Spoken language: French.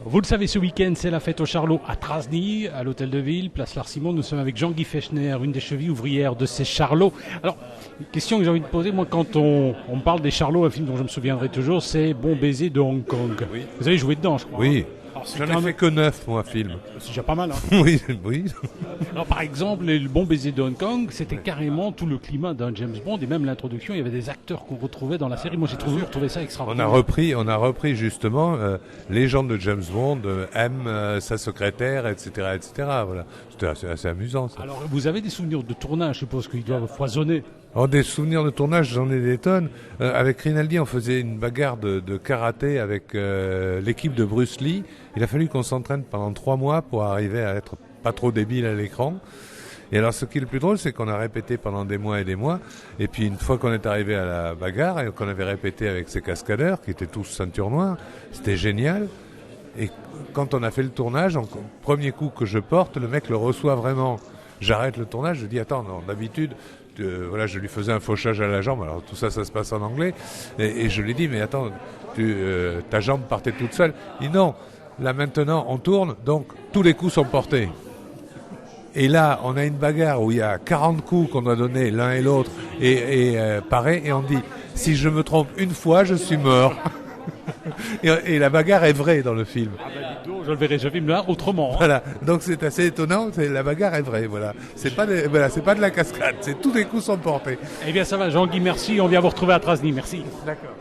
Vous le savez, ce week-end, c'est la fête au Charlot à Trasny, à l'hôtel de ville, place Larsimon. Nous sommes avec Jean-Guy Fechner, une des chevilles ouvrières de ces Charlots. Alors, une question que j'ai envie de poser, moi, quand on parle des Charlots, un film dont je me souviendrai toujours, c'est Bon baiser de Hong Kong. Oui. Vous avez joué dedans, je crois. Oui. Alors, c'est J'en quand ai même- fait que 9, moi, film. C'est déjà pas mal, hein. Oui, oui. Alors, par exemple, le Bon baiser de Hong Kong, c'était carrément tout le climat d'un James Bond et même l'introduction. Il y avait des acteurs qu'on retrouvait dans la série. Moi, j'ai retrouvé ça On extraordinaire. a repris justement les gens de James Bond, M, sa secrétaire, etc., etc. Voilà. C'était assez amusant, ça. Alors, vous avez des souvenirs de tournage, je suppose qu'ils doivent foisonner. Alors, des souvenirs de tournage, j'en ai des tonnes. Avec Rinaldi, on faisait une bagarre de karaté avec l'équipe de Bruce Lee. Il a fallu qu'on s'entraîne pendant 3 mois pour arriver à être pas trop débile à l'écran. Et alors, ce qui est le plus drôle, c'est qu'on a répété pendant des mois et des mois. Et puis, une fois qu'on est arrivé à la bagarre et qu'on avait répété avec ces cascadeurs, qui étaient tous ceinture noire, c'était génial. Et quand on a fait le tournage, premier coup que je porte, le mec le reçoit vraiment. J'arrête le tournage, je dis attends, non, d'habitude, voilà, je lui faisais un fauchage à la jambe. Alors tout ça, ça se passe en anglais. Et je lui dis mais attends, ta jambe partait toute seule. Il dit non, là maintenant on tourne, donc tous les coups sont portés. Et là, on a une bagarre où il y a 40 coups qu'on doit donner l'un et l'autre, et pareil, et on dit si je me trompe une fois, je suis mort. Et la bagarre est vraie dans le film. Ah ben, dites donc, je le verrai, je filme là autrement. Hein. Voilà, donc c'est assez étonnant. La bagarre est vraie, voilà. C'est pas de la cascade. C'est tous les coups sont portés. Eh bien, ça va, Jean-Guy, merci. On vient vous retrouver à Trasny. Merci. D'accord.